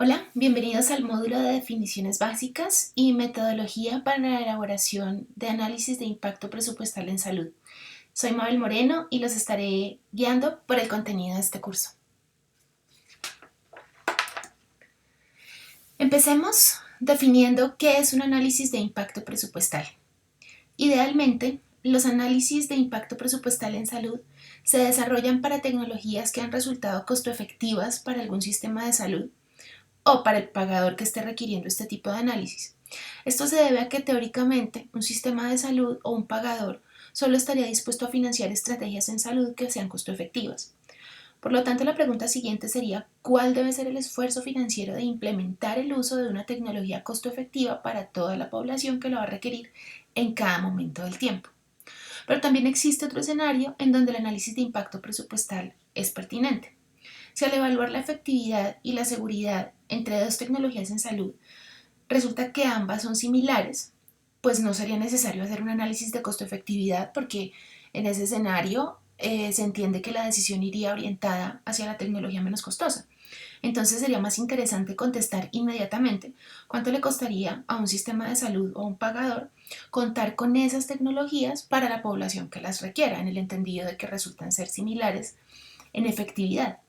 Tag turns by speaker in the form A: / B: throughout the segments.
A: Hola, bienvenidos al módulo de definiciones básicas y metodología para la elaboración de análisis de impacto presupuestal en salud. Soy Mabel Moreno y los estaré guiando por el contenido de este curso. Empecemos definiendo qué es un análisis de impacto presupuestal. Idealmente, los análisis de impacto presupuestal en salud se desarrollan para tecnologías que han resultado costo efectivas para algún sistema de salud o para el pagador que esté requiriendo este tipo de análisis. Esto se debe a que teóricamente un sistema de salud o un pagador solo estaría dispuesto a financiar estrategias en salud que sean costo efectivas. Por lo tanto, la pregunta siguiente sería: ¿cuál debe ser el esfuerzo financiero de implementar el uso de una tecnología costo efectiva para toda la población que lo va a requerir en cada momento del tiempo? Pero también existe otro escenario en donde el análisis de impacto presupuestal es pertinente. Si al evaluar la efectividad y la seguridad entre dos tecnologías en salud resulta que ambas son similares, pues no sería necesario hacer un análisis de costo-efectividad porque en ese escenario se entiende que la decisión iría orientada hacia la tecnología menos costosa. Entonces sería más interesante contestar inmediatamente cuánto le costaría a un sistema de salud o a un pagador contar con esas tecnologías para la población que las requiera, en el entendido de que resultan ser similares en efectividad.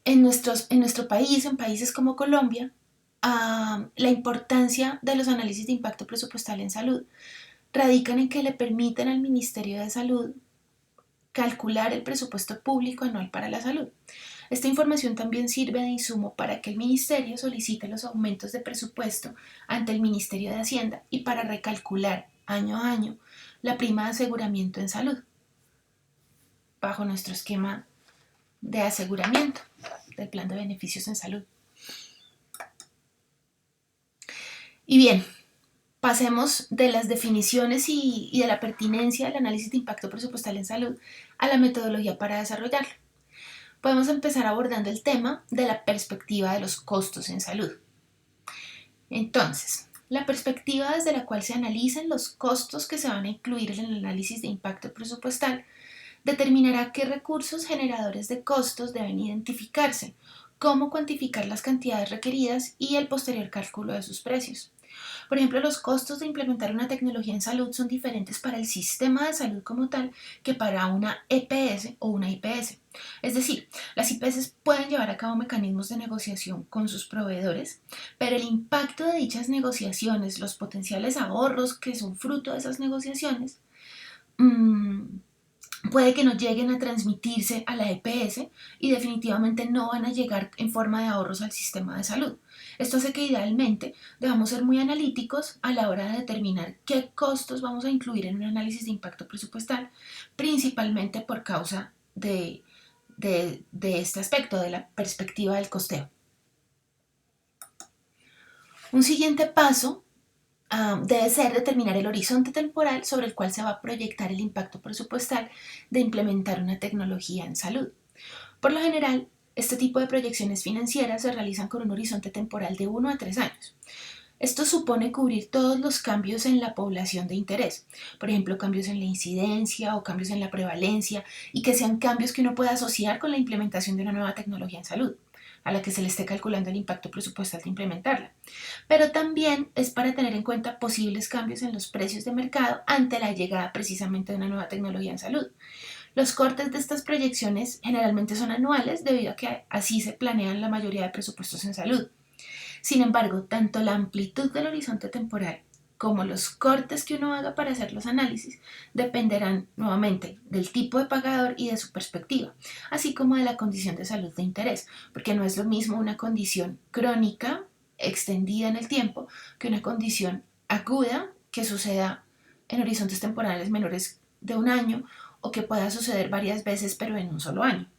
A: En nuestro país, en países como Colombia, la importancia de los análisis de impacto presupuestal en salud radican en que le permiten al Ministerio de Salud calcular el presupuesto público anual para la salud. Esta información también sirve de insumo para que el Ministerio solicite los aumentos de presupuesto ante el Ministerio de Hacienda y para recalcular año a año la prima de aseguramiento en salud bajo nuestro esquema de aseguramiento del plan de beneficios en salud. Y bien, pasemos de las definiciones y de la pertinencia del análisis de impacto presupuestal en salud a la metodología para desarrollarlo. Podemos empezar abordando el tema de la perspectiva de los costos en salud. Entonces, la perspectiva desde la cual se analizan los costos que se van a incluir en el análisis de impacto presupuestal determinará qué recursos generadores de costos deben identificarse, cómo cuantificar las cantidades requeridas y el posterior cálculo de sus precios. Por ejemplo, los costos de implementar una tecnología en salud son diferentes para el sistema de salud como tal que para una EPS o una IPS. Es decir, las IPS pueden llevar a cabo mecanismos de negociación con sus proveedores, pero el impacto de dichas negociaciones, los potenciales ahorros que son fruto de esas negociaciones, puede que no lleguen a transmitirse a la EPS y definitivamente no van a llegar en forma de ahorros al sistema de salud. Esto hace que idealmente debamos ser muy analíticos a la hora de determinar qué costos vamos a incluir en un análisis de impacto presupuestal, principalmente por causa de este aspecto, de la perspectiva del costeo. Un siguiente paso debe ser determinar el horizonte temporal sobre el cual se va a proyectar el impacto presupuestal de implementar una tecnología en salud. Por lo general, este tipo de proyecciones financieras se realizan con un horizonte temporal de 1 a 3 años. Esto supone cubrir todos los cambios en la población de interés, por ejemplo, cambios en la incidencia o cambios en la prevalencia, y que sean cambios que uno pueda asociar con la implementación de una nueva tecnología en salud, a la que se le esté calculando el impacto presupuestal de implementarla. Pero también es para tener en cuenta posibles cambios en los precios de mercado ante la llegada precisamente de una nueva tecnología en salud. Los cortes de estas proyecciones generalmente son anuales debido a que así se planean la mayoría de presupuestos en salud. Sin embargo, tanto la amplitud del horizonte temporal como los cortes que uno haga para hacer los análisis dependerán nuevamente del tipo de pagador y de su perspectiva, así como de la condición de salud de interés, porque no es lo mismo una condición crónica extendida en el tiempo que una condición aguda que suceda en horizontes temporales menores de un año o que pueda suceder varias veces pero en un solo año.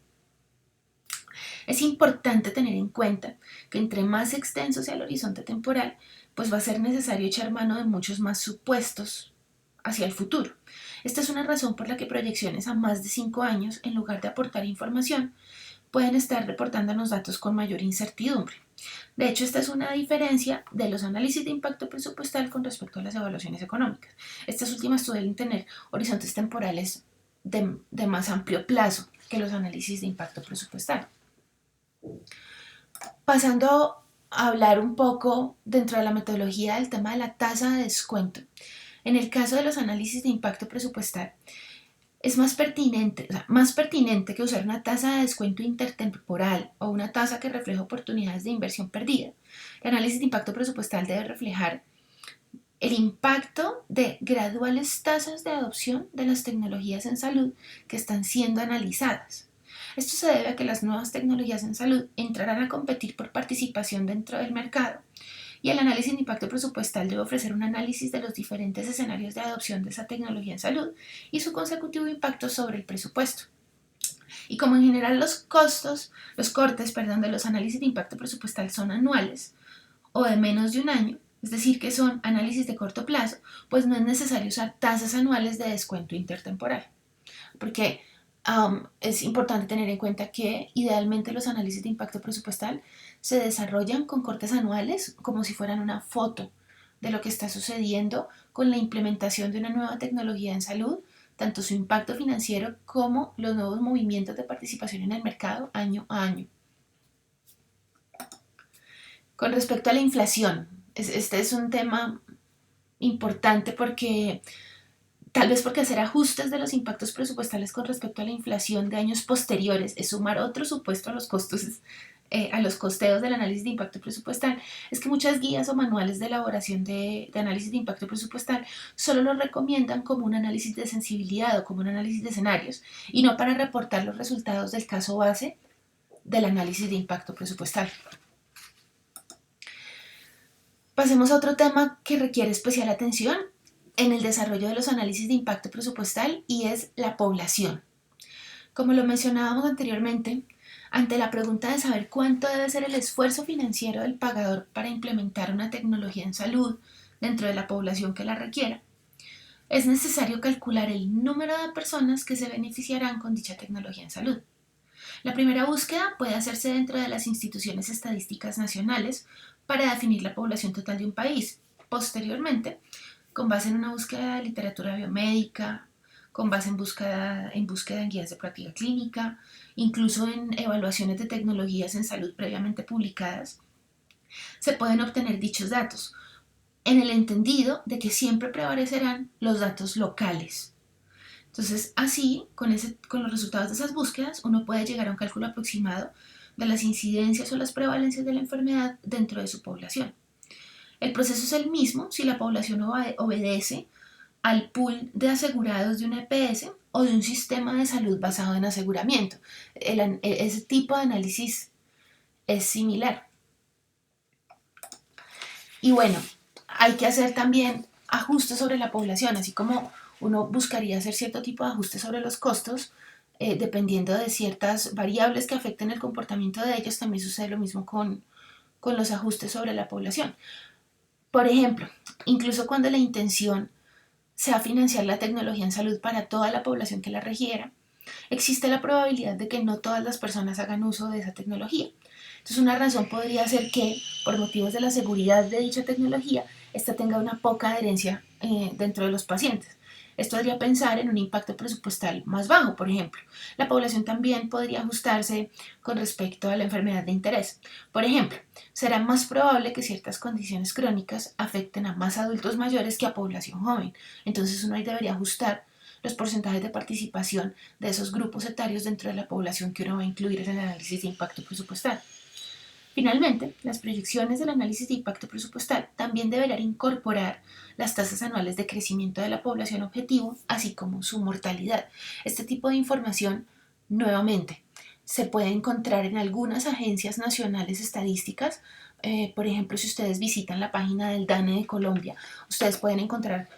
A: Es importante tener en cuenta que entre más extenso sea el horizonte temporal, pues va a ser necesario echar mano de muchos más supuestos hacia el futuro. Esta es una razón por la que proyecciones a más de 5 años, en lugar de aportar información, pueden estar reportándonos datos con mayor incertidumbre. De hecho, esta es una diferencia de los análisis de impacto presupuestal con respecto a las evaluaciones económicas. Estas últimas suelen tener horizontes temporales de más amplio plazo que los análisis de impacto presupuestal. Pasando a hablar un poco dentro de la metodología del tema de la tasa de descuento. En el caso de los análisis de impacto presupuestal, es más pertinente que usar una tasa de descuento intertemporal o una tasa que refleje oportunidades de inversión perdida. El análisis de impacto presupuestal debe reflejar el impacto de graduales tasas de adopción de las tecnologías en salud que están siendo analizadas. Esto se debe a que las nuevas tecnologías en salud entrarán a competir por participación dentro del mercado y el análisis de impacto presupuestal debe ofrecer un análisis de los diferentes escenarios de adopción de esa tecnología en salud y su consecutivo impacto sobre el presupuesto. Y como en general los cortes de los análisis de impacto presupuestal son anuales o de menos de un año, es decir, que son análisis de corto plazo, pues no es necesario usar tasas anuales de descuento intertemporal. Porque es importante tener en cuenta que idealmente los análisis de impacto presupuestal se desarrollan con cortes anuales como si fueran una foto de lo que está sucediendo con la implementación de una nueva tecnología en salud, tanto su impacto financiero como los nuevos movimientos de participación en el mercado año a año. Con respecto a la inflación, este es un tema importante porque tal vez porque hacer ajustes de los impactos presupuestales con respecto a la inflación de años posteriores es sumar otro supuesto a los costos, a los costeos del análisis de impacto presupuestal, es que muchas guías o manuales de elaboración de análisis de impacto presupuestal solo lo recomiendan como un análisis de sensibilidad o como un análisis de escenarios y no para reportar los resultados del caso base del análisis de impacto presupuestal. Pasemos a otro tema que requiere especial atención en el desarrollo de los análisis de impacto presupuestal y es la población. Como lo mencionábamos anteriormente, ante la pregunta de saber cuánto debe ser el esfuerzo financiero del pagador para implementar una tecnología en salud dentro de la población que la requiera, es necesario calcular el número de personas que se beneficiarán con dicha tecnología en salud. La primera búsqueda puede hacerse dentro de las instituciones estadísticas nacionales para definir la población total de un país. Posteriormente, con base en una búsqueda de literatura biomédica, con base en búsqueda en guías de práctica clínica, incluso en evaluaciones de tecnologías en salud previamente publicadas, se pueden obtener dichos datos, en el entendido de que siempre prevalecerán los datos locales. Entonces, así, con los resultados de esas búsquedas, uno puede llegar a un cálculo aproximado de las incidencias o las prevalencias de la enfermedad dentro de su población. El proceso es el mismo si la población obedece al pool de asegurados de una EPS o de un sistema de salud basado en aseguramiento. Ese tipo de análisis es similar. Y bueno, hay que hacer también ajustes sobre la población, así como uno buscaría hacer cierto tipo de ajustes sobre los costos, dependiendo de ciertas variables que afecten el comportamiento de ellos, también sucede lo mismo con los ajustes sobre la población. Por ejemplo, incluso cuando la intención sea financiar la tecnología en salud para toda la población que la requiera, existe la probabilidad de que no todas las personas hagan uso de esa tecnología. Entonces, una razón podría ser que, por motivos de la seguridad de dicha tecnología, esta tenga una poca adherencia dentro de los pacientes. Esto haría pensar en un impacto presupuestal más bajo, por ejemplo. La población también podría ajustarse con respecto a la enfermedad de interés. Por ejemplo, será más probable que ciertas condiciones crónicas afecten a más adultos mayores que a población joven. Entonces uno ahí debería ajustar los porcentajes de participación de esos grupos etarios dentro de la población que uno va a incluir en el análisis de impacto presupuestal. Finalmente, las proyecciones del análisis de impacto presupuestal también deberán incorporar las tasas anuales de crecimiento de la población objetivo, así como su mortalidad. Este tipo de información, nuevamente, se puede encontrar en algunas agencias nacionales estadísticas. Por ejemplo, si ustedes visitan la página del DANE de Colombia, ustedes pueden encontrar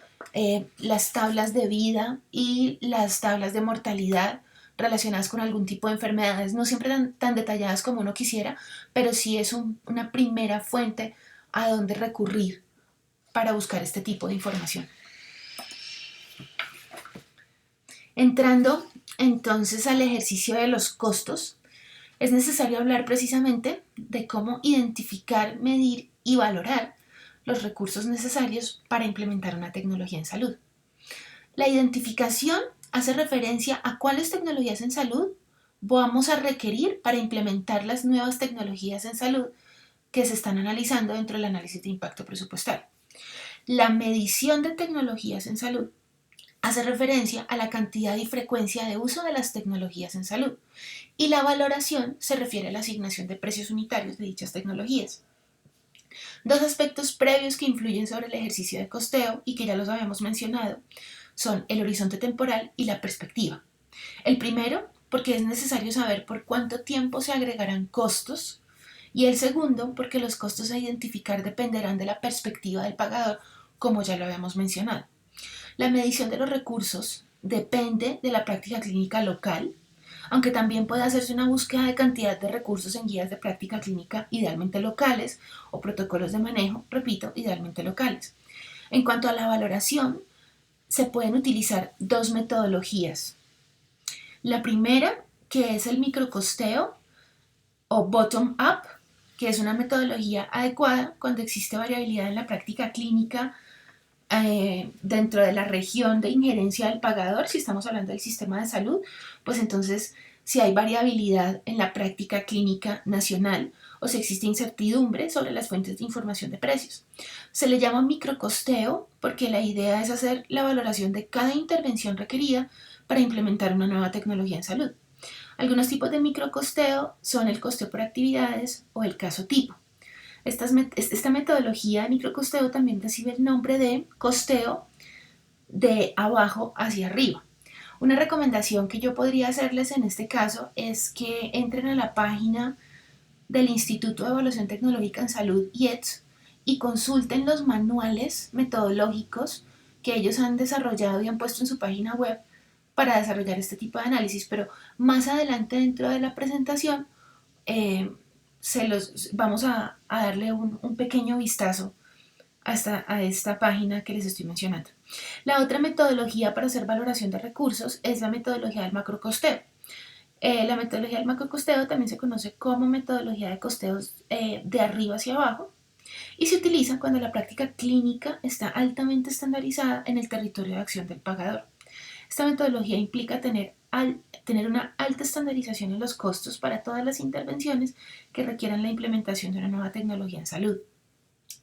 A: las tablas de vida y las tablas de mortalidad relacionadas con algún tipo de enfermedades, no siempre tan detalladas como uno quisiera, pero sí es una primera fuente a donde recurrir para buscar este tipo de información. Entrando entonces al ejercicio de los costos, es necesario hablar precisamente de cómo identificar, medir y valorar los recursos necesarios para implementar una tecnología en salud. La identificación hace referencia a cuáles tecnologías en salud vamos a requerir para implementar las nuevas tecnologías en salud que se están analizando dentro del análisis de impacto presupuestal. La medición de tecnologías en salud hace referencia a la cantidad y frecuencia de uso de las tecnologías en salud, y la valoración se refiere a la asignación de precios unitarios de dichas tecnologías. Dos aspectos previos que influyen sobre el ejercicio de costeo y que ya los habíamos mencionado son el horizonte temporal y la perspectiva. El primero, porque es necesario saber por cuánto tiempo se agregarán costos, y el segundo, porque los costos a identificar dependerán de la perspectiva del pagador, como ya lo habíamos mencionado. La medición de los recursos depende de la práctica clínica local, aunque también puede hacerse una búsqueda de cantidad de recursos en guías de práctica clínica idealmente locales o protocolos de manejo, repito, idealmente locales. En cuanto a la valoración, se pueden utilizar dos metodologías. La primera, que es el microcosteo o bottom-up, que es una metodología adecuada cuando existe variabilidad en la práctica clínica dentro de la región de injerencia del pagador. Si estamos hablando del sistema de salud, pues entonces si hay variabilidad en la práctica clínica nacional o si existe incertidumbre sobre las fuentes de información de precios. Se le llama microcosteo porque la idea es hacer la valoración de cada intervención requerida para implementar una nueva tecnología en salud. Algunos tipos de microcosteo son el costeo por actividades o el caso tipo. Esta metodología de microcosteo también recibe el nombre de costeo de abajo hacia arriba. Una recomendación que yo podría hacerles en este caso es que entren a la página del Instituto de Evaluación Tecnológica en Salud, IETS, y consulten los manuales metodológicos que ellos han desarrollado y han puesto en su página web para desarrollar este tipo de análisis, pero más adelante dentro de la presentación vamos a darle un pequeño vistazo a esta página que les estoy mencionando. La otra metodología para hacer valoración de recursos es la metodología del macrocosteo. La metodología del macrocosteo también se conoce como metodología de costeos de arriba hacia abajo y se utiliza cuando la práctica clínica está altamente estandarizada en el territorio de acción del pagador. Esta metodología implica tener una alta estandarización en los costos para todas las intervenciones que requieran la implementación de una nueva tecnología en salud.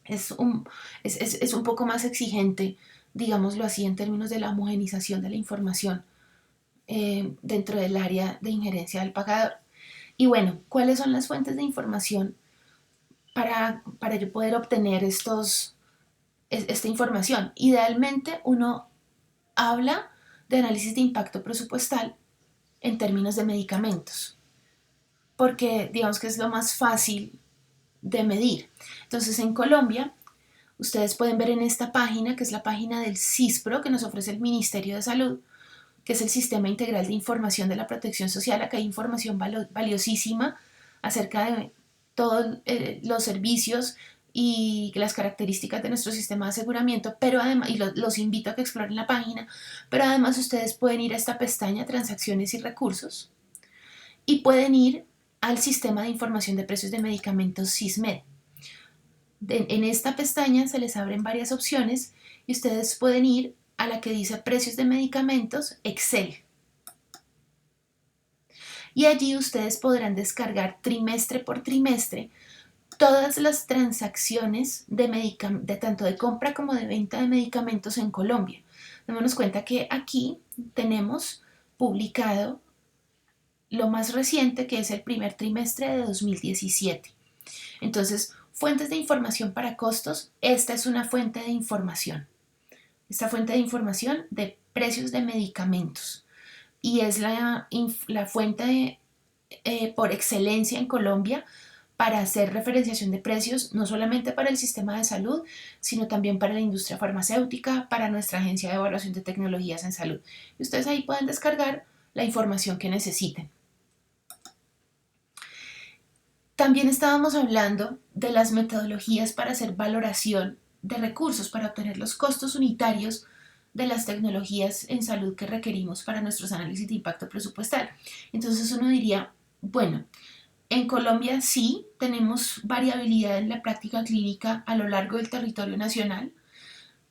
A: Es un poco más exigente, digámoslo así, en términos de la homogenización de la información dentro del área de injerencia del pagador. Y bueno, ¿cuáles son las fuentes de información para yo poder obtener esta información? Idealmente uno habla de análisis de impacto presupuestal en términos de medicamentos, porque digamos que es lo más fácil de medir. Entonces en Colombia, ustedes pueden ver en esta página, que es la página del CISPRO, que nos ofrece el Ministerio de Salud, que es el Sistema Integral de Información de la Protección Social. Acá hay información valiosísima acerca de todos los servicios y las características de nuestro sistema de aseguramiento, pero además, y los invito a que exploren la página, pero además ustedes pueden ir a esta pestaña Transacciones y Recursos y pueden ir al Sistema de Información de Precios de Medicamentos SISMED. En esta pestaña se les abren varias opciones y ustedes pueden ir a la que dice Precios de Medicamentos Excel. Y allí ustedes podrán descargar trimestre por trimestre todas las transacciones de tanto de compra como de venta de medicamentos en Colombia. Démonos cuenta que aquí tenemos publicado lo más reciente, que es el primer trimestre de 2017. Entonces, fuentes de información para costos, esta es una fuente de información. Esta fuente de información de precios de medicamentos. Y es la fuente por excelencia en Colombia para hacer referenciación de precios, no solamente para el sistema de salud, sino también para la industria farmacéutica, para nuestra agencia de evaluación de tecnologías en salud. Y ustedes ahí pueden descargar la información que necesiten. También estábamos hablando de las metodologías para hacer valoración de recursos, para obtener los costos unitarios de las tecnologías en salud que requerimos para nuestros análisis de impacto presupuestal. Entonces uno diría, bueno, en Colombia sí tenemos variabilidad en la práctica clínica a lo largo del territorio nacional,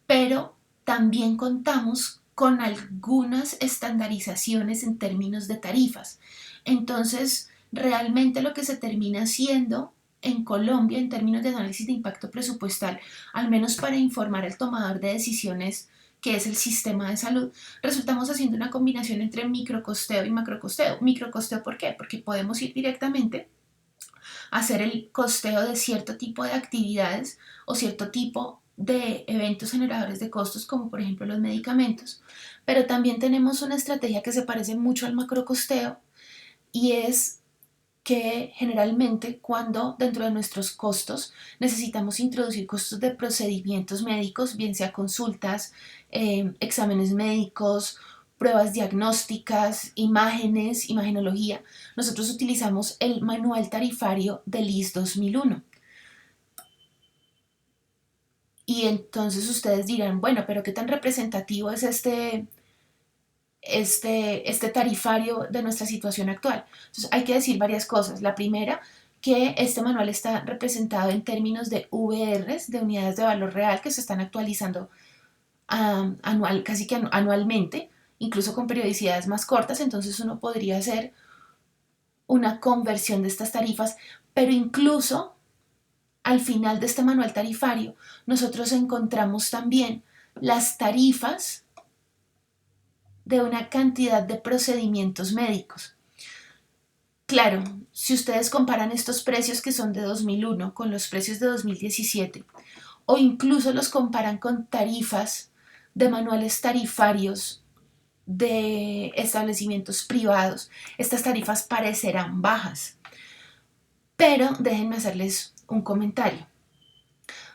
A: pero también contamos con algunas estandarizaciones en términos de tarifas. Entonces, realmente lo que se termina haciendo en Colombia en términos de análisis de impacto presupuestal, al menos para informar al tomador de decisiones, que es el sistema de salud, resultamos haciendo una combinación entre microcosteo y macrocosteo. Microcosteo, ¿por qué? Porque podemos ir directamente a hacer el costeo de cierto tipo de actividades o cierto tipo de eventos generadores de costos, como por ejemplo los medicamentos, pero también tenemos una estrategia que se parece mucho al macrocosteo, y es que generalmente cuando dentro de nuestros costos necesitamos introducir costos de procedimientos médicos, bien sea consultas, exámenes médicos, pruebas diagnósticas, imágenes, imagenología, nosotros utilizamos el manual tarifario del IS 2001. Y entonces ustedes dirán, bueno, pero ¿qué tan representativo es este tarifario de nuestra situación actual? Entonces hay que decir varias cosas. La primera, que este manual está representado en términos de VRs, de unidades de valor real, que se están actualizando casi que anualmente, incluso con periodicidades más cortas. Entonces uno podría hacer una conversión de estas tarifas, pero incluso al final de este manual tarifario nosotros encontramos también las tarifas de una cantidad de procedimientos médicos. Claro, si ustedes comparan estos precios que son de 2001 con los precios de 2017, o incluso los comparan con tarifas de manuales tarifarios de establecimientos privados, estas tarifas parecerán bajas. Pero déjenme hacerles un comentario.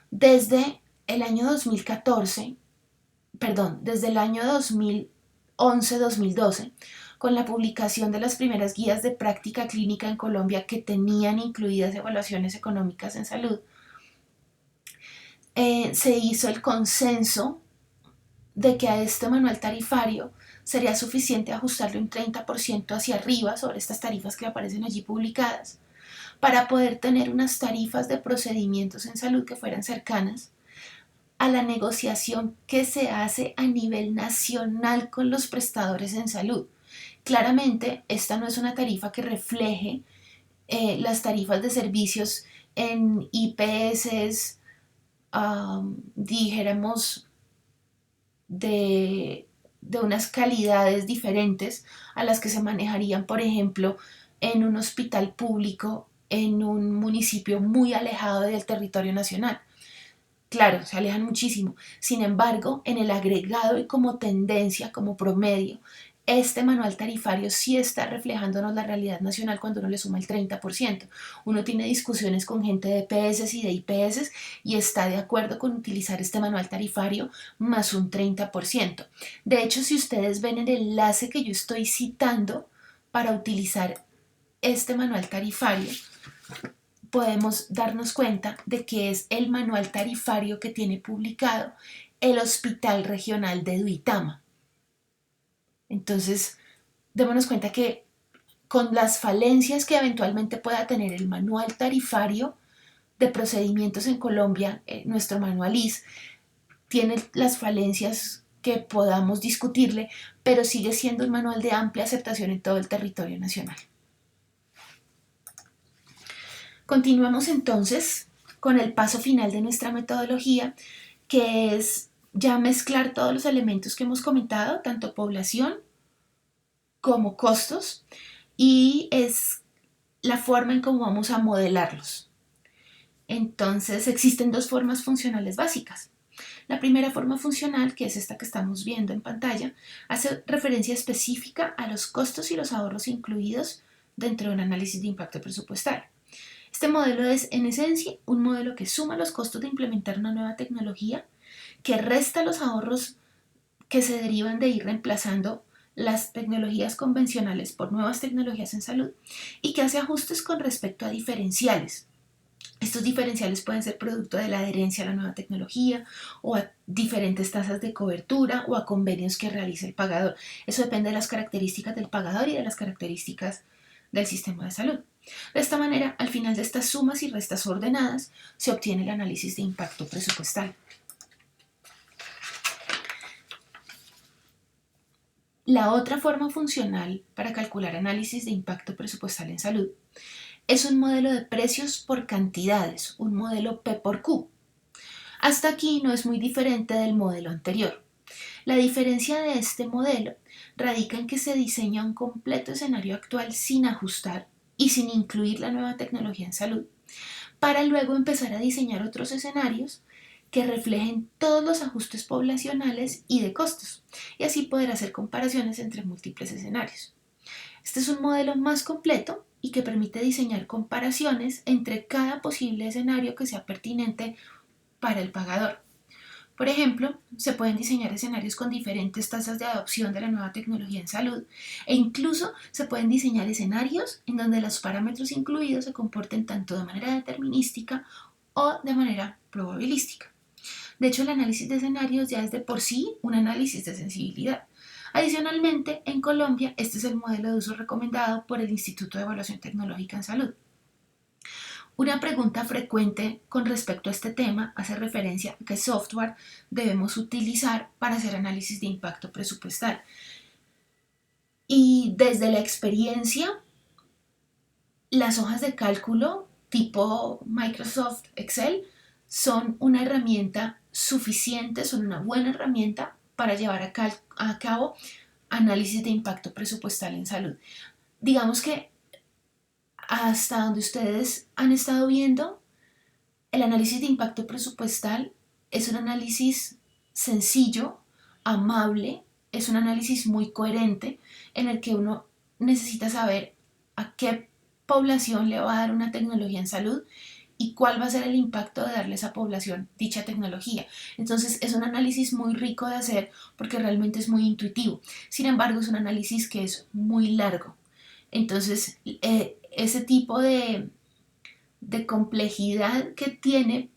A: Desde el año 2014, desde el año 2011-2012, con la publicación de las primeras guías de práctica clínica en Colombia que tenían incluidas evaluaciones económicas en salud, se hizo el consenso de que a este manual tarifario sería suficiente ajustarle un 30% hacia arriba sobre estas tarifas que aparecen allí publicadas, para poder tener unas tarifas de procedimientos en salud que fueran cercanas a la negociación que se hace a nivel nacional con los prestadores en salud. Claramente, esta no es una tarifa que refleje las tarifas de servicios en IPS, dijéramos, de unas calidades diferentes a las que se manejarían, por ejemplo, en un hospital público en un municipio muy alejado del territorio nacional. Claro, se alejan muchísimo. Sin embargo, en el agregado y como tendencia, como promedio, este manual tarifario sí está reflejándonos la realidad nacional cuando uno le suma el 30%. Uno tiene discusiones con gente de EPS y de IPS y está de acuerdo con utilizar este manual tarifario más un 30%. De hecho, si ustedes ven el enlace que yo estoy citando para utilizar este manual tarifario, podemos darnos cuenta de que es el manual tarifario que tiene publicado el Hospital Regional de Duitama. Entonces, démonos cuenta que con las falencias que eventualmente pueda tener el manual tarifario de procedimientos en Colombia, nuestro manual IS, tiene las falencias que podamos discutirle, pero sigue siendo un manual de amplia aceptación en todo el territorio nacional. Continuamos entonces con el paso final de nuestra metodología, que es ya mezclar todos los elementos que hemos comentado, tanto población como costos, y es la forma en cómo vamos a modelarlos. Entonces existen dos formas funcionales básicas. La primera forma funcional, que es esta que estamos viendo en pantalla, hace referencia específica a los costos y los ahorros incluidos dentro de un análisis de impacto presupuestal. Este modelo es, en esencia, un modelo que suma los costos de implementar una nueva tecnología, que resta los ahorros que se derivan de ir reemplazando las tecnologías convencionales por nuevas tecnologías en salud, y que hace ajustes con respecto a diferenciales. Estos diferenciales pueden ser producto de la adherencia a la nueva tecnología, o a diferentes tasas de cobertura, o a convenios que realice el pagador. Eso depende de las características del pagador y de las características del sistema de salud. De esta manera, al final de estas sumas y restas ordenadas, se obtiene el análisis de impacto presupuestal. La otra forma funcional para calcular análisis de impacto presupuestal en salud es un modelo de precios por cantidades, un modelo P por Q. Hasta aquí no es muy diferente del modelo anterior. La diferencia de este modelo radica en que se diseña un completo escenario actual sin ajustar y sin incluir la nueva tecnología en salud, para luego empezar a diseñar otros escenarios que reflejen todos los ajustes poblacionales y de costos, y así poder hacer comparaciones entre múltiples escenarios. Este es un modelo más completo y que permite diseñar comparaciones entre cada posible escenario que sea pertinente para el pagador. Por ejemplo, se pueden diseñar escenarios con diferentes tasas de adopción de la nueva tecnología en salud e incluso se pueden diseñar escenarios en donde los parámetros incluidos se comporten tanto de manera determinística o de manera probabilística. De hecho, el análisis de escenarios ya es de por sí un análisis de sensibilidad. Adicionalmente, en Colombia, este es el modelo de uso recomendado por el Instituto de Evaluación Tecnológica en Salud. Una pregunta frecuente con respecto a este tema hace referencia a qué software debemos utilizar para hacer análisis de impacto presupuestal. Y desde la experiencia, las hojas de cálculo tipo Microsoft Excel son una herramienta suficiente, son una buena herramienta para llevar a cabo análisis de impacto presupuestal en salud. Digamos que hasta donde ustedes han estado viendo, el análisis de impacto presupuestal es un análisis sencillo, amable, es un análisis muy coherente en el que uno necesita saber a qué población le va a dar una tecnología en salud y cuál va a ser el impacto de darle a esa población dicha tecnología. Entonces es un análisis muy rico de hacer porque realmente es muy intuitivo. Sin embargo, es un análisis que es muy largo. Entonces, ese tipo de complejidad que tiene,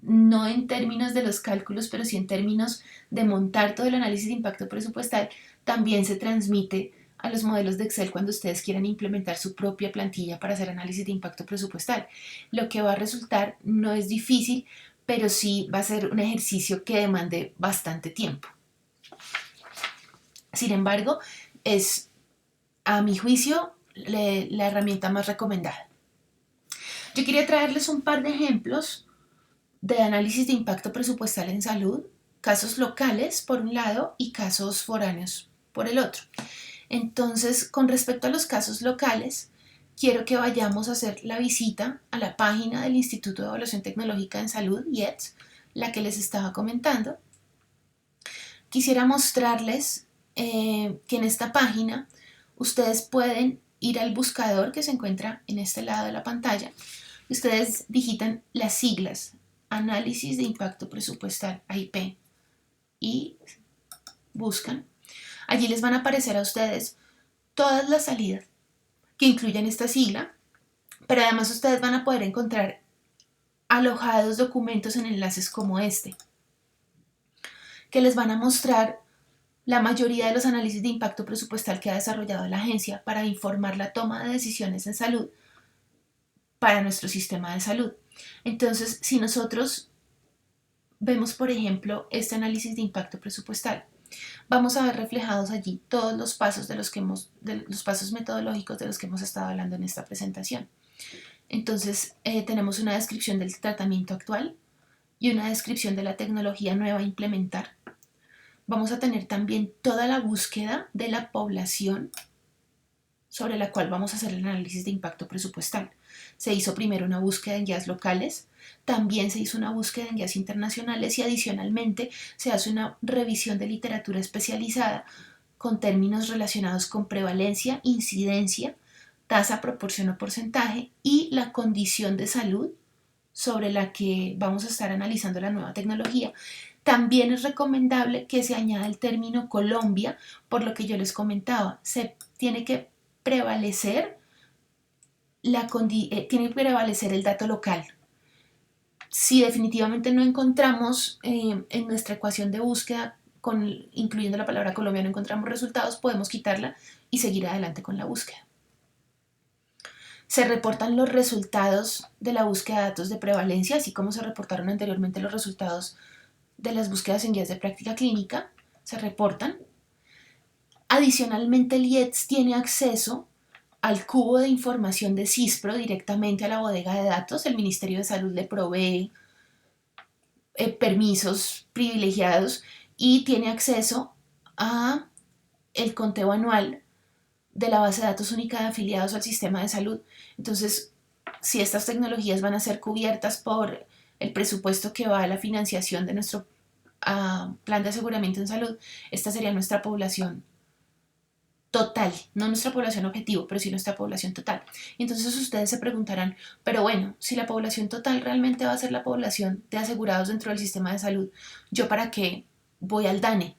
A: no en términos de los cálculos, pero sí en términos de montar todo el análisis de impacto presupuestal, también se transmite a los modelos de Excel cuando ustedes quieran implementar su propia plantilla para hacer análisis de impacto presupuestal. Lo que va a resultar no es difícil, pero sí va a ser un ejercicio que demande bastante tiempo. Sin embargo, es, a mi juicio, la herramienta más recomendada. Yo quería traerles un par de ejemplos de análisis de impacto presupuestal en salud, casos locales por un lado y casos foráneos por el otro. Entonces, con respecto a los casos locales, quiero que vayamos a hacer la visita a la página del Instituto de Evaluación Tecnológica en Salud, IETS, la que les estaba comentando. Quisiera mostrarles que en esta página ustedes pueden ir al buscador que se encuentra en este lado de la pantalla. Ustedes digitan las siglas Análisis de Impacto Presupuestal, AIP, y buscan. Allí les van a aparecer a ustedes todas las salidas que incluyen esta sigla, pero además ustedes van a poder encontrar alojados documentos en enlaces como este, que les van a mostrar la mayoría de los análisis de impacto presupuestal que ha desarrollado la agencia para informar la toma de decisiones en salud para nuestro sistema de salud. Entonces, si nosotros vemos, por ejemplo, este análisis de impacto presupuestal, vamos a ver reflejados allí todos los pasos los pasos metodológicos de los que hemos estado hablando en esta presentación. Entonces, tenemos una descripción del tratamiento actual y una descripción de la tecnología nueva a implementar. Vamos a tener también toda la búsqueda de la población sobre la cual vamos a hacer el análisis de impacto presupuestal. Se hizo primero una búsqueda en guías locales, también se hizo una búsqueda en guías internacionales y adicionalmente se hace una revisión de literatura especializada con términos relacionados con prevalencia, incidencia, tasa, proporción o porcentaje y la condición de salud sobre la que vamos a estar analizando la nueva tecnología. También es recomendable que se añada el término Colombia, por lo que yo les comentaba, se tiene que prevalecer tiene que prevalecer el dato local. Si definitivamente no encontramos en nuestra ecuación de búsqueda, incluyendo la palabra Colombia, no encontramos resultados, podemos quitarla y seguir adelante con la búsqueda. Se reportan los resultados de la búsqueda de datos de prevalencia, así como se reportaron anteriormente los resultados de las búsquedas en guías de práctica clínica, se reportan. Adicionalmente, el IETS tiene acceso al cubo de información de CISPRO directamente a la bodega de datos. El Ministerio de Salud le provee permisos privilegiados y tiene acceso a el conteo anual de la base de datos única de afiliados al sistema de salud. Entonces, si estas tecnologías van a ser cubiertas por el presupuesto que va a la financiación de nuestro plan de aseguramiento en salud, esta sería nuestra población total, no nuestra población objetivo, pero sí nuestra población total. Entonces ustedes se preguntarán, pero bueno, si la población total realmente va a ser la población de asegurados dentro del sistema de salud, ¿yo para qué voy al DANE?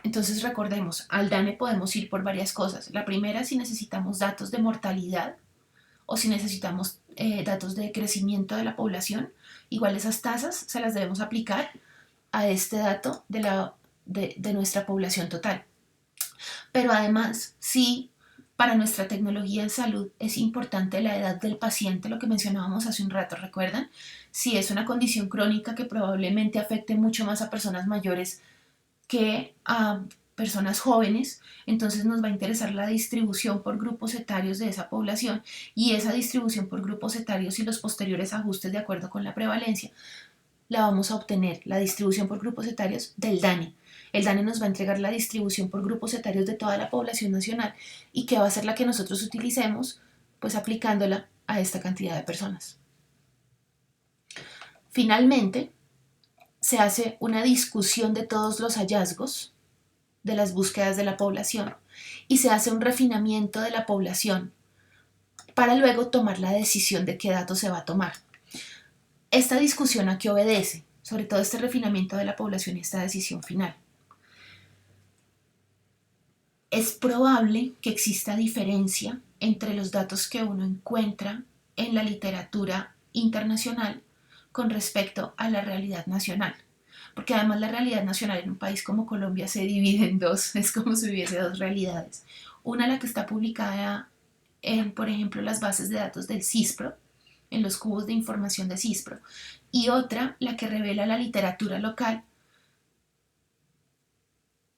A: Entonces recordemos, al DANE podemos ir por varias cosas. La primera, si necesitamos datos de mortalidad o si necesitamos datos de crecimiento de la población, igual esas tasas se las debemos aplicar a este dato de nuestra población total. Pero además, sí, para nuestra tecnología en salud es importante la edad del paciente, lo que mencionábamos hace un rato, ¿recuerdan? Si es una condición crónica que probablemente afecte mucho más a personas mayores que a personas jóvenes, entonces nos va a interesar la distribución por grupos etarios de esa población y esa distribución por grupos etarios y los posteriores ajustes de acuerdo con la prevalencia la vamos a obtener, la distribución por grupos etarios del DANE. El DANE nos va a entregar la distribución por grupos etarios de toda la población nacional y que va a ser la que nosotros utilicemos, pues aplicándola a esta cantidad de personas. Finalmente, se hace una discusión de todos los hallazgos de las búsquedas de la población y se hace un refinamiento de la población para luego tomar la decisión de qué datos se va a tomar. Esta discusión a qué obedece, sobre todo este refinamiento de la población y esta decisión final. Es probable que exista diferencia entre los datos que uno encuentra en la literatura internacional con respecto a la realidad nacional. Porque además la realidad nacional en un país como Colombia se divide en dos, es como si hubiese dos realidades. Una, la que está publicada en, por ejemplo, las bases de datos del CISPRO, en los cubos de información de CISPRO, y otra, la que revela la literatura local,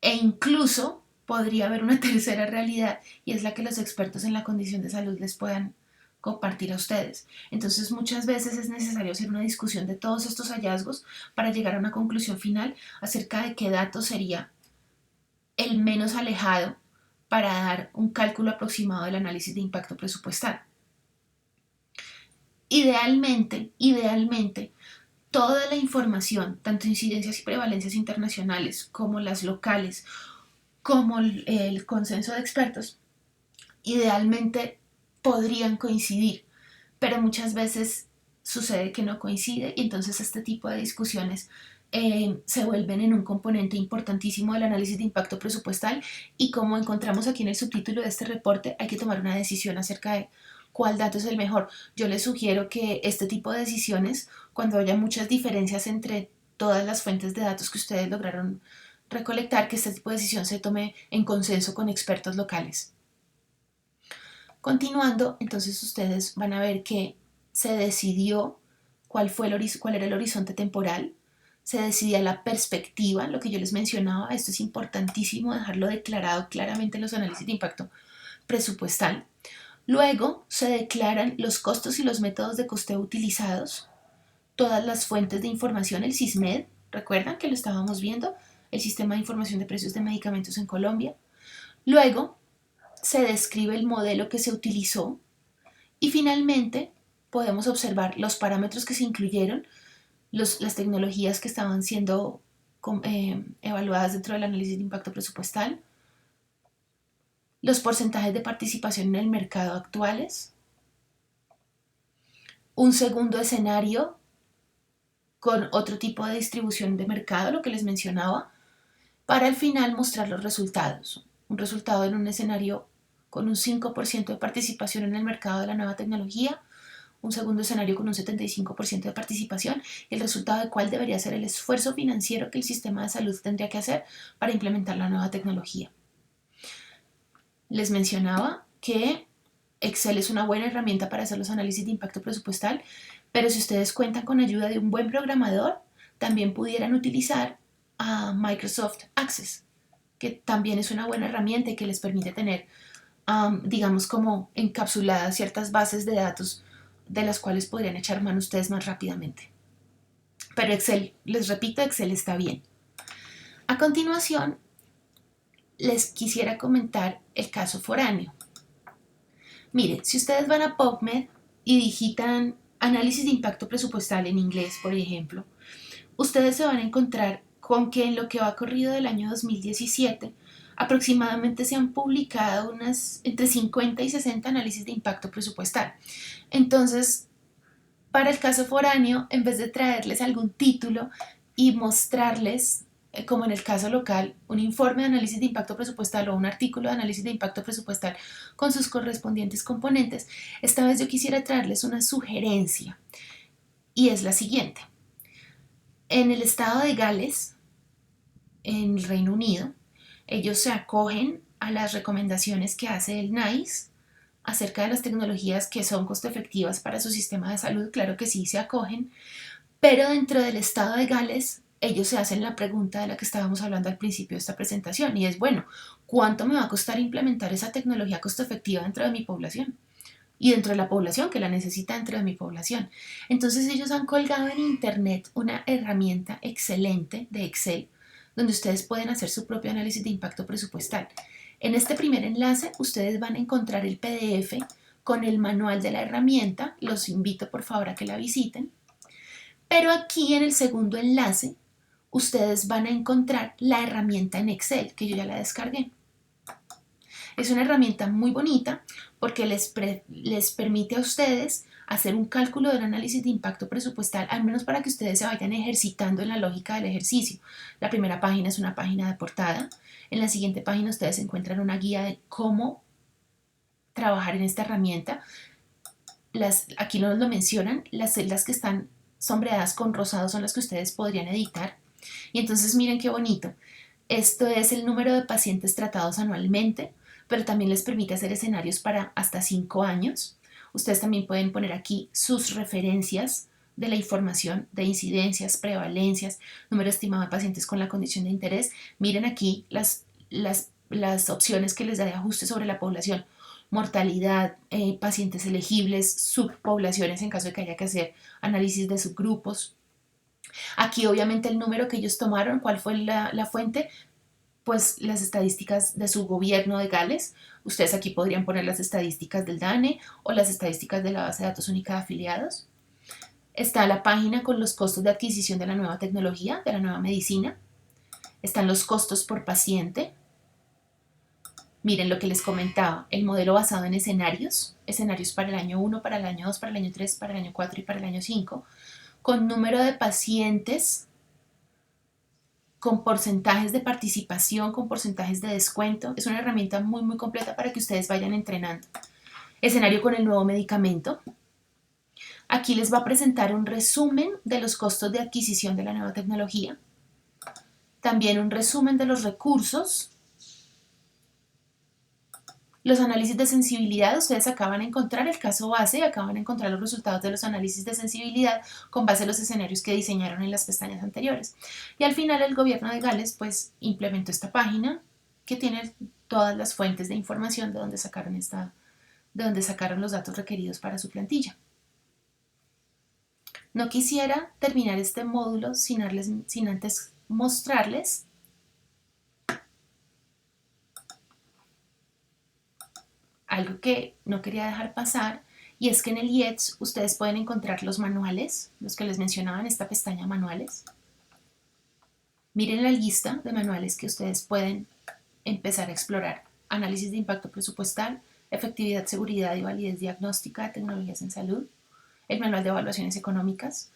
A: e incluso podría haber una tercera realidad, y es la que los expertos en la condición de salud les puedan compartir a ustedes. Entonces muchas veces es necesario hacer una discusión de todos estos hallazgos para llegar a una conclusión final acerca de qué dato sería el menos alejado para dar un cálculo aproximado del análisis de impacto presupuestal. Idealmente, toda la información, tanto incidencias y prevalencias internacionales como las locales, como el consenso de expertos, idealmente podrían coincidir, pero muchas veces sucede que no coincide y entonces este tipo de discusiones se vuelven en un componente importantísimo del análisis de impacto presupuestal y como encontramos aquí en el subtítulo de este reporte, hay que tomar una decisión acerca de cuál dato es el mejor. Yo les sugiero que este tipo de decisiones, cuando haya muchas diferencias entre todas las fuentes de datos que ustedes lograron recolectar, que este tipo de decisión se tome en consenso con expertos locales. Continuando, entonces ustedes van a ver que se decidió cuál era el horizonte temporal, se decidía la perspectiva, lo que yo les mencionaba, esto es importantísimo dejarlo declarado claramente en los análisis de impacto presupuestal. Luego se declaran los costos y los métodos de costeo utilizados, todas las fuentes de información, el SISMED, recuerdan que lo estábamos viendo, el Sistema de Información de Precios de Medicamentos en Colombia. Luego se describe el modelo que se utilizó y finalmente podemos observar los parámetros que se incluyeron, las tecnologías que estaban siendo evaluadas dentro del análisis de impacto presupuestal, los porcentajes de participación en el mercado actuales, un segundo escenario con otro tipo de distribución de mercado, lo que les mencionaba, para al final mostrar los resultados. Un resultado en un escenario con un 5% de participación en el mercado de la nueva tecnología, un segundo escenario con un 75% de participación y el resultado de cuál debería ser el esfuerzo financiero que el sistema de salud tendría que hacer para implementar la nueva tecnología. Les mencionaba que Excel es una buena herramienta para hacer los análisis de impacto presupuestal, pero si ustedes cuentan con ayuda de un buen programador, también pudieran utilizar a Microsoft Access. que también es una buena herramienta y que les permite tener, digamos, como encapsuladas ciertas bases de datos de las cuales podrían echar mano ustedes más rápidamente. Pero Excel, les repito, Excel está bien. A continuación, les quisiera comentar el caso foráneo. Mire, si ustedes van a PubMed y digitan análisis de impacto presupuestal en inglés, por ejemplo, ustedes se van a encontrar con que en lo que va corrido del año 2017, aproximadamente se han publicado entre 50 y 60 análisis de impacto presupuestal. Entonces, para el caso foráneo, en vez de traerles algún título y mostrarles, como en el caso local, un informe de análisis de impacto presupuestal o un artículo de análisis de impacto presupuestal con sus correspondientes componentes, esta vez yo quisiera traerles una sugerencia y es la siguiente. En el estado de Gales, en el Reino Unido, ellos se acogen a las recomendaciones que hace el NICE acerca de las tecnologías que son costo efectivas para su sistema de salud. Claro que sí se acogen, pero dentro del estado de Gales ellos se hacen la pregunta de la que estábamos hablando al principio de esta presentación y es, bueno, ¿cuánto me va a costar implementar esa tecnología costo efectiva dentro de mi población? Y dentro de la población que la necesita dentro de mi población. Entonces ellos han colgado en internet una herramienta excelente de Excel donde ustedes pueden hacer su propio análisis de impacto presupuestal. En este primer enlace ustedes van a encontrar el PDF con el manual de la herramienta. Los invito por favor a que la visiten. Pero aquí en el segundo enlace ustedes van a encontrar la herramienta en Excel que yo ya la descargué. Es una herramienta muy bonita porque les permite a ustedes hacer un cálculo del análisis de impacto presupuestal, al menos para que ustedes se vayan ejercitando en la lógica del ejercicio. La primera página es una página de portada. En la siguiente página ustedes encuentran una guía de cómo trabajar en esta herramienta. Aquí nos lo mencionan, las celdas que están sombreadas con rosado son las que ustedes podrían editar. Y entonces miren qué bonito. Esto es el número de pacientes tratados anualmente, pero también les permite hacer escenarios para hasta 5 años. Ustedes también pueden poner aquí sus referencias de la información de incidencias, prevalencias, número estimado de pacientes con la condición de interés. Miren aquí las opciones que les da de ajuste sobre la población. Mortalidad, pacientes elegibles, subpoblaciones en caso de que haya que hacer análisis de subgrupos. Aquí obviamente el número que ellos tomaron, cuál fue la fuente, pues las estadísticas de su gobierno de Gales. Ustedes aquí podrían poner las estadísticas del DANE o las estadísticas de la base de datos única de afiliados. Está la página con los costos de adquisición de la nueva tecnología, de la nueva medicina. Están los costos por paciente. Miren lo que les comentaba, el modelo basado en escenarios para el año 1, para el año 2, para el año 3, para el año 4 y para el año 5, con número de pacientes, con porcentajes de participación, con porcentajes de descuento. Es una herramienta muy, muy completa para que ustedes vayan entrenando. Escenario con el nuevo medicamento. Aquí les va a presentar un resumen de los costos de adquisición de la nueva tecnología. También un resumen de los recursos. Los análisis de sensibilidad, ustedes acaban de encontrar el caso base, acaban de encontrar los resultados de los análisis de sensibilidad con base en los escenarios que diseñaron en las pestañas anteriores. Y al final el gobierno de Gales pues implementó esta página que tiene todas las fuentes de información de donde sacaron los datos requeridos para su plantilla. No quisiera terminar este módulo sin antes mostrarles algo que no quería dejar pasar, y es que en el IETS ustedes pueden encontrar los manuales, los que les mencionaba en esta pestaña manuales. Miren la lista de manuales que ustedes pueden empezar a explorar. Análisis de impacto presupuestal, efectividad, seguridad y validez diagnóstica de tecnologías en salud, el manual de evaluaciones económicas,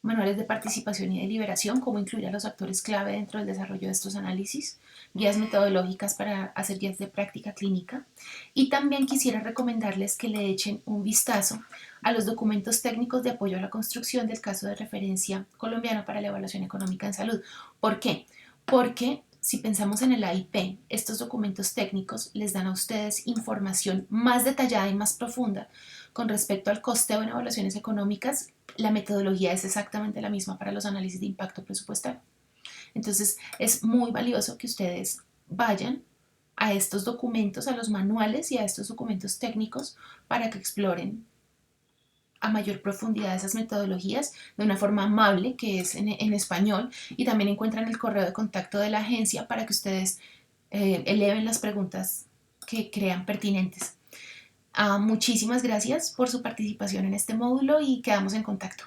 A: manuales de participación y deliberación, cómo incluir a los actores clave dentro del desarrollo de estos análisis, guías metodológicas para hacer guías de práctica clínica. Y también quisiera recomendarles que le echen un vistazo a los documentos técnicos de apoyo a la construcción del caso de referencia colombiano para la evaluación económica en salud. ¿Por qué? Porque si pensamos en el AIP, estos documentos técnicos les dan a ustedes información más detallada y más profunda con respecto al costeo en evaluaciones económicas. La metodología es exactamente la misma para los análisis de impacto presupuestal. Entonces es muy valioso que ustedes vayan a estos documentos, a los manuales y a estos documentos técnicos para que exploren a mayor profundidad esas metodologías de una forma amable, que es en español, y también encuentran el correo de contacto de la agencia para que ustedes eleven las preguntas que crean pertinentes. Muchísimas gracias por su participación en este módulo y quedamos en contacto.